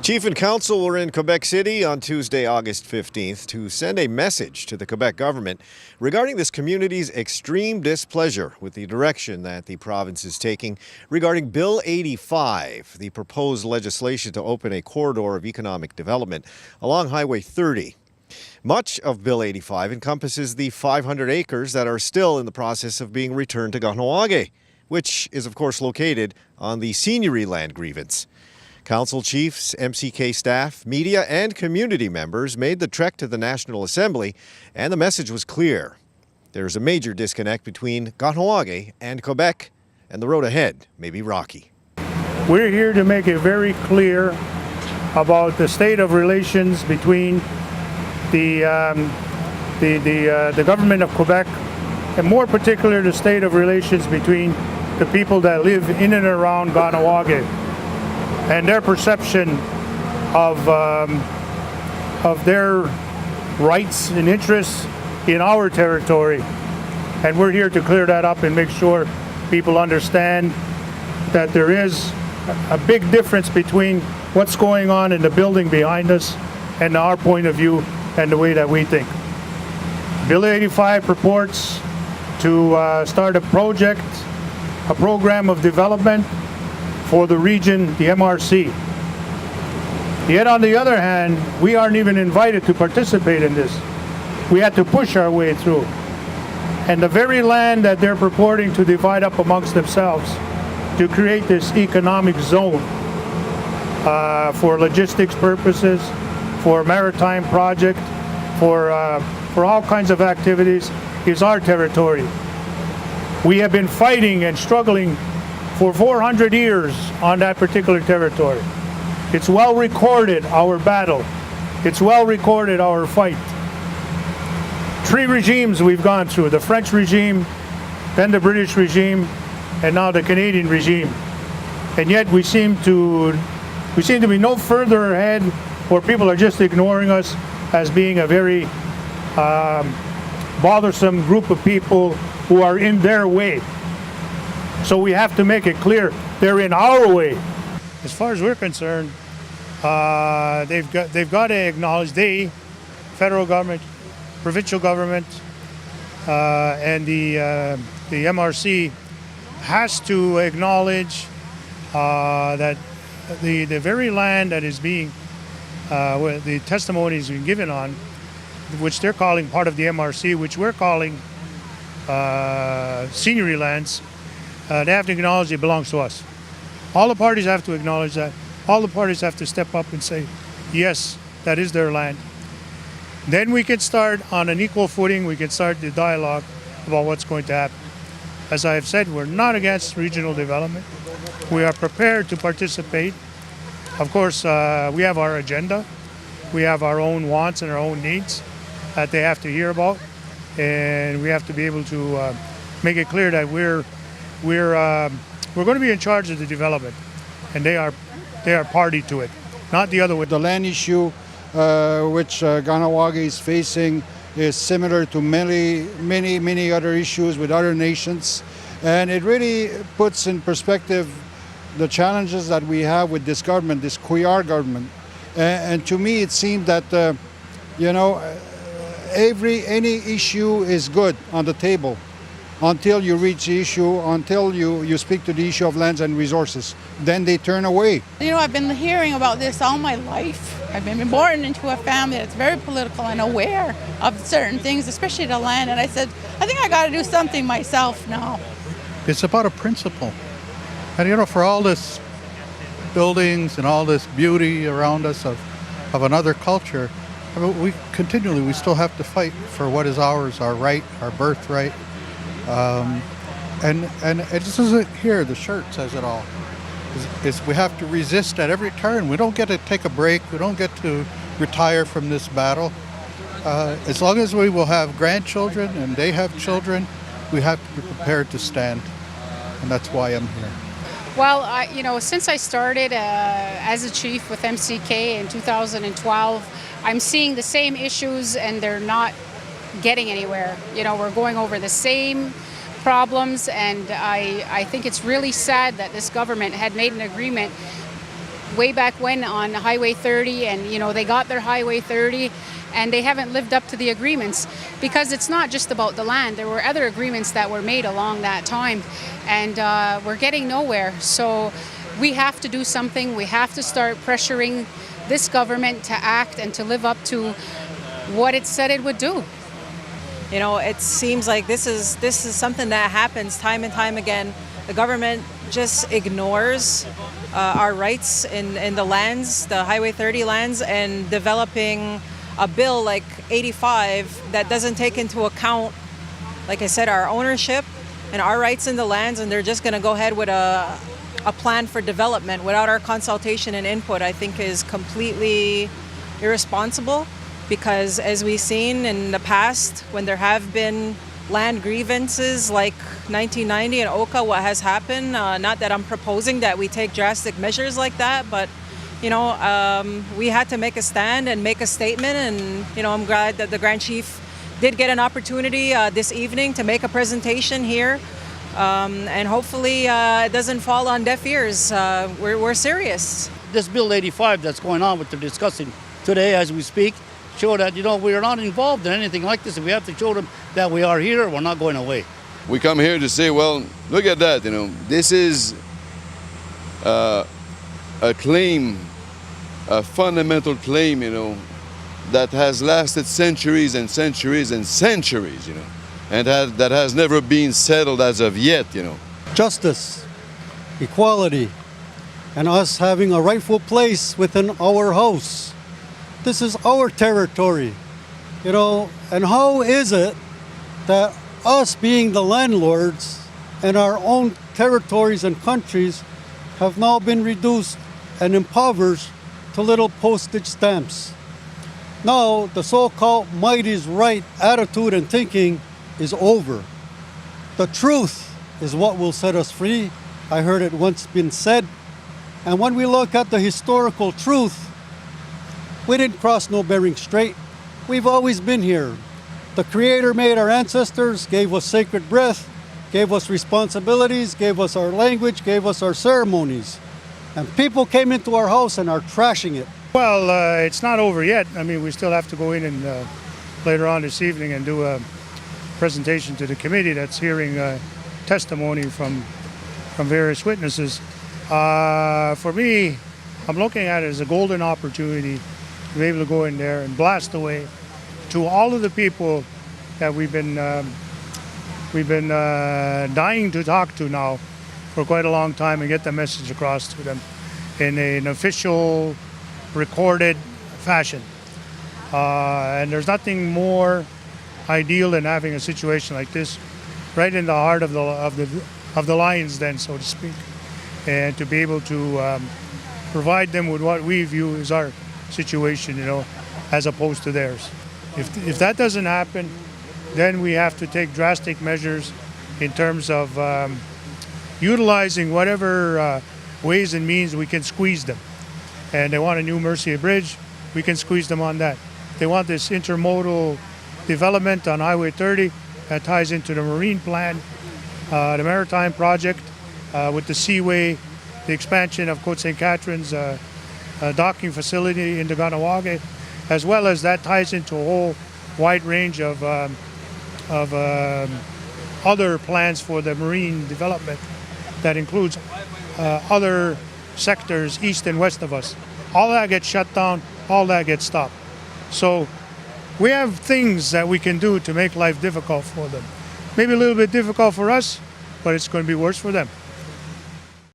Chief and Council were in Quebec City on Tuesday, August 15th to send a message to the Quebec government regarding this community's extreme displeasure with the direction that the province is taking regarding Bill 85, the proposed legislation to open a corridor of economic development along Highway 30. Much of Bill 85 encompasses the 500 acres that are still in the process of being returned to Kahnawà, which is of course located on the Seigneury land grievance. Council chiefs, MCK staff, media and community members made the trek to the National Assembly, and the message was clear. There's a major disconnect between Kahnawà and Quebec, and the road ahead may be rocky. We're here to make it very clear about the state of relations between the government of Quebec, and more particularly the state of relations between the people that live in and around Kahnawà and their perception of their rights and interests in our territory. And we're here to clear that up and make sure people understand that there is a big difference between what's going on in the building behind us and our point of view and the way that we think. Bill 85 purports to start a program of development for the region, the MRC. Yet on the other hand, we aren't even invited to participate in this. We had to push our way through. And the very land that they're purporting to divide up amongst themselves to create this economic zone for logistics purposes, for maritime project, for all kinds of activities is our territory. We have been fighting and struggling for 400 years on that particular territory. It's well recorded, our battle. It's well recorded, our fight. 3 regimes we've gone through: the French regime, then the British regime, and now the Canadian regime. And yet we seem to be no further ahead, or people are just ignoring us as being a very bothersome group of people who are in their way. So we have to make it clear they're in our way. As far as we're concerned, they've got to acknowledge, the federal government, provincial government, and the MRC has to acknowledge that the very land that is being, where the testimony has been given on, which they're calling part of the MRC, which we're calling Seigneury lands, they have to acknowledge it belongs to us. All the parties have to acknowledge that. All the parties have to step up and say, yes, that is their land. Then we can start on an equal footing. We can start the dialogue about what's going to happen. As I have said, we're not against regional development. We are prepared to participate. Of course, we have our agenda. We have our own wants and our own needs that they have to hear about. And we have to be able to make it clear that we're going to be in charge of the development, and they are party to it, not the other way. The land issue which Kahnawà is facing is similar to many other issues with other nations, and it really puts in perspective the challenges that we have with this government, this QR government. And to me, it seems that any issue is good on the table until you reach the issue, until you speak to the issue of lands and resources. Then they turn away. You know, I've been hearing about this all my life. I've been born into a family that's very political and aware of certain things, especially the land. And I said, I think I got to do something myself now. It's about a principle. And for all this buildings and all this beauty around us of another culture, we still have to fight for what is ours, our right, our birthright. And it just isn't here. The shirt says it all. We have to resist at every turn. We don't get to take a break. We don't get to retire from this battle. As long as we will have grandchildren and they have children, we have to be prepared to stand. And that's why I'm here. Well, since I started as a chief with MCK in 2012, I'm seeing the same issues and they're not getting anywhere. We're going over the same problems, and I think it's really sad that this government had made an agreement way back when on Highway 30, and they got their Highway 30, and they haven't lived up to the agreements, because it's not just about the land. There were other agreements that were made along that time, and we're getting nowhere. So we have to do something. We have to start pressuring this government to act and to live up to what it said it would do. It seems like this is something that happens time and time again. The government just ignores our rights in the lands, the Highway 30 lands, and developing a bill like 85 that doesn't take into account, like I said, our ownership and our rights in the lands, and they're just going to go ahead with a plan for development without our consultation and input, I think is completely irresponsible. Because as we've seen in the past, when there have been land grievances like 1990 in Oka, what has happened, not that I'm proposing that we take drastic measures like that, but we had to make a stand and make a statement, and I'm glad that the Grand Chief did get an opportunity this evening to make a presentation here, and hopefully it doesn't fall on deaf ears. We're serious. This Bill 85 that's going on, what they're discussing today as we speak, show that, we are not involved in anything like this. We have to show them that we are here, we're not going away. We come here to say, well, look at that, this is a claim, a fundamental claim, that has lasted centuries and centuries and centuries, and that has never been settled as of yet, Justice, equality, and us having a rightful place within our house. This is our territory, and how is it that us being the landlords and our own territories and countries have now been reduced and impoverished to little postage stamps? Now, the so-called might is right attitude and thinking is over. The truth is what will set us free. I heard it once been said. And when we look at the historical truth, we didn't cross no Bering Strait. We've always been here. The Creator made our ancestors, gave us sacred breath, gave us responsibilities, gave us our language, gave us our ceremonies. And people came into our house and are trashing it. Well, it's not over yet. We still have to go in and later on this evening and do a presentation to the committee that's hearing testimony from various witnesses. For me, I'm looking at it as a golden opportunity to be able to go in there and blast away to all of the people that we've been dying to talk to now for quite a long time, and get the message across to them in an official, recorded fashion. And there's nothing more ideal than having a situation like this right in the heart of the lion's den, so to speak, and to be able to provide them with what we view as our situation, as opposed to theirs. If that doesn't happen, then we have to take drastic measures in terms of utilizing whatever ways and means we can squeeze them. And they want a new Mercier Bridge, we can squeeze them on that. They want this intermodal development on Highway 30 that ties into the marine plan, the maritime project with the Seaway, the expansion of Côte St. Catherine's docking facility into Kahnawà, as well as that ties into a whole wide range of other plans for the marine development that includes other sectors east and west of us. All that gets shut down, all that gets stopped. So we have things that we can do to make life difficult for them. Maybe a little bit difficult for us, but it's going to be worse for them.